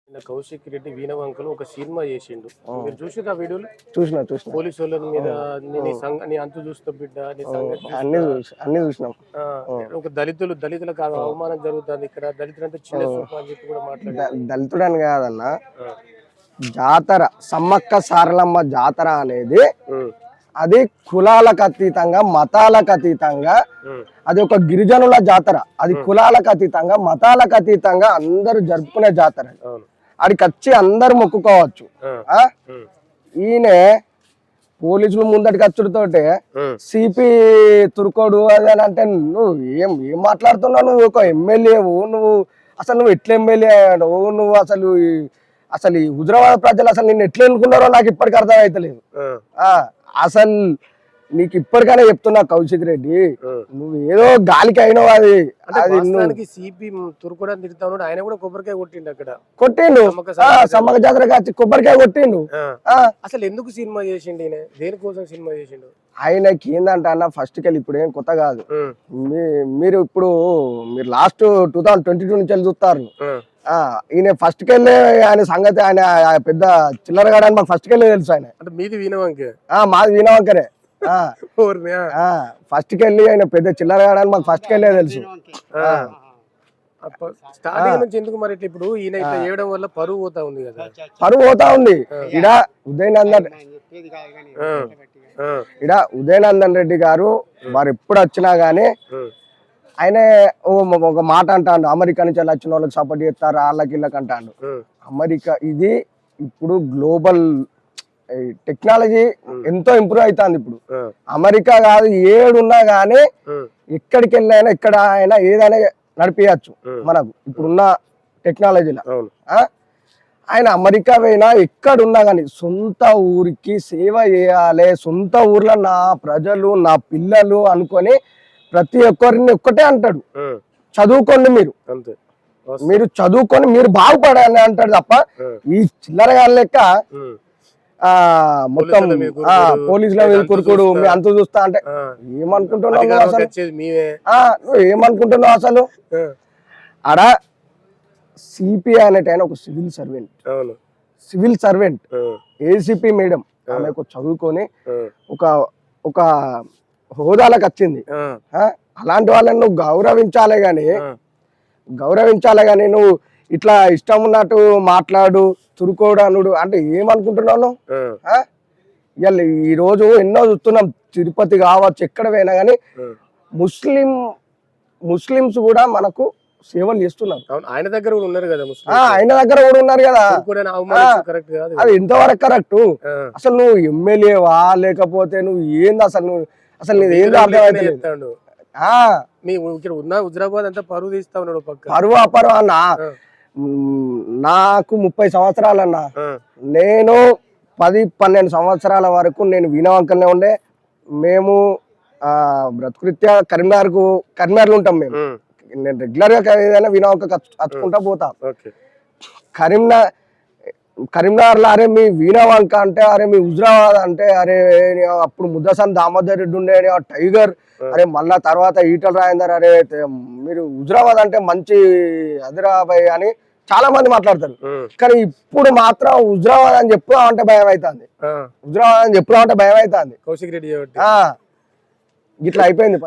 కౌశిక్ రెడ్డి వీణవంకలు ఒక సినిమా చేసిండు. మీరు చూసిరా వీడియోలు? చూసిన పోలీసు వాళ్ళ మీద నీ అంతు చూస్తా బిడ్డ నీ సంగతి అన్ని చూసినాం. ఒక దళితులకు అవమానం జరుగుతుంది ఇక్కడ, దళితులంతా చిన్న చూపు అని చెప్పి కూడా మాట్లాడారు. దళితుడని కాదన్న, జాతర సమ్మక్క సారలమ్మ జాతర అనేది అది కులాలకు అతీతంగా మతాలకు అతీతంగా అది ఒక గిరిజనుల జాతర. అది కులాలకు అతీతంగా మతాలకు అతీతంగా అందరూ జరుపుకునే జాతర. అడికి వచ్చి అందరు మొక్కుకోవచ్చు. ఈయన పోలీసులు ముందటికి వచ్చుడితోటే సిపి తుర్కోడు అది అని అంటే నువ్వు ఏం మాట్లాడుతున్నావు? నువ్వు ఒక ఎమ్మెల్యేవు, నువ్వు ఎట్లా ఎమ్మెల్యే నువ్వు అసలు ఈ హుజరాబాద్ ప్రజలు అసలు నిన్ను ఎట్లా ఎన్నుకున్నారో నాకు ఇప్పటికి అర్థం అవుతలేదు. అసలు నీకు ఇప్పటికైనా చెప్తున్నా కౌశిక్ రెడ్డి, నువ్వు ఏదో గాలికి అయినావు. అది సిపి తుర్కోడని తిడతాడు, ఆయన కూడా కొబ్బరికాయ కొట్టిండు అక్కడ. కొట్టిండు సమ్మక్క జాతరకి వచ్చి కొబ్బరికాయ కొట్టిండు. అసలు ఎందుకు సినిమా చేసిండు ఈయన? దేనికోసం సినిమా చేసిండు? ఆయనకి ఏందంట అన్న, ఫస్ట్ కెళ్ళి ఇప్పుడు ఏం కొత్త కాదు. మీరు లాస్ట్ 2022 నుంచి చూస్తారు. ఈయన ఫస్ట్ కెళ్ళే ఆయన సంగతి, ఆయన పెద్ద చిల్లరగాడు అని మాకు ఫస్ట్ కెళ్ళే తెలుసు. ఆయన అంటే మీది వీణవంకే? మాది వీణవంకరే. ఫస్ట్ కెళ్ళి ఆయన పెద్ద చిల్లరగాడు అని మాకు ఫస్ట్ కెళ్ళే తెలుసు. స్టార్టింగ్ నుంచి ఎందుకు మరి ఇప్పుడు ఈయన ఇట్లా చేయడం వల్ల పరువు పోతా ఉంది కదా? పరువు పోతా ఉంది. ఉదయనందన్ రెడ్డి గారు వారు ఎప్పుడు వచ్చినా గానీ ఆయన ఒక మాట అంటాడు, అమెరికా నుంచి వచ్చిన వాళ్ళకి సపోర్ట్ చేస్తారు వాళ్ళకి వీళ్ళకి అంటాడు. అమెరికా ఇది ఇప్పుడు గ్లోబల్ టెక్నాలజీ ఎంతో ఇంప్రూవ్ అవుతుంది. ఇప్పుడు అమెరికా కాదు ఏడున్నా గానీ ఎక్కడికి వెళ్ళైనా ఎక్కడ అయినా ఏదైనా నడిపించచ్చు మనకు ఇప్పుడున్న టెక్నాలజీలో. ఆయన అమెరికా పోయినా ఎక్కడున్నా కానీ సొంత ఊరికి సేవ చేయాలి, సొంత ఊర్లో నా ప్రజలు నా పిల్లలు అనుకొని ప్రతి ఒక్కరిని ఒక్కటే అంటాడు, చదువుకోండి మీరు చదువుకొని మీరు బాగుపడాలి అంటాడు తప్ప ఈ చిల్లరగా లెక్క మొత్తం పోలీసుల మీద కురుకుడు మీ అంత చూస్తా అంటే ఏమనుకుంటున్నావు అసలు? నువ్వు ఏమనుకుంటున్నావు అసలు? ఆడ సిపిఐ అనేట ఆయన ఒక సివిల్ సర్వెంట్ ఏసీపీ మేడం ఆమె చదువుకొని ఒక హోదాలకు వచ్చింది. అలాంటి వాళ్ళని నువ్వు గౌరవించాలే గాని నువ్వు ఇట్లా ఇష్టం ఉన్నట్టు మాట్లాడు తురుకోడానుడు అంటే ఏమనుకుంటున్నావు? ఇవాళ ఈ రోజు ఎన్నో చూస్తున్నాం, తిరుపతి కావచ్చు ఎక్కడ పోయినా కానీ ముస్లిమ్స్ కూడా మనకు సేవలు చేస్తున్నారు. ఆయన దగ్గర కూడా ఉన్నారు కదా, అది ఎంతవరకు కరెక్ట్? అసలు నువ్వు ఎమ్మెల్యేవా లేకపోతే నువ్వు ఏంది అసలు? నీది ఏందో అర్థమైతే హుజరాబాద్ అంతా పరువు తీస్తా ఉన్నాడు. పరువు అపరువు అన్న, నాకు 30 సంవత్సరాలన్నా, నేను 10-12 సంవత్సరాల వరకు నేను వీణవంకల్నే ఉండే. మేము బ్రతుకృత్యా కరీంనగర్లో ఉంటాం. నేను రెగ్యులర్ గా ఏదైనా వీణవంక కచ్చుకుంటా పోతా. కరీంనగర్ లో అరే మీ వీణవంక అంటే, అరే మీ హుజరాబాద్ అంటే, అరే అప్పుడు ముద్దసన్ దామోదర్ రెడ్డి ఉండే టైగర్, అరే మళ్ళా తర్వాత ఈటల రాజేందర్, అరే మీరు హుజరాబాద్ అంటే మంచి హైదరాబాద్ అని చాలా మంది మాట్లాడతారు. కానీ ఇప్పుడు మాత్రం హుజరాబాద్ అని చెప్పుదామంటే భయం అవుతుంది. కౌశిక్ రెడ్డి ఇట్లా అయిపోయింది.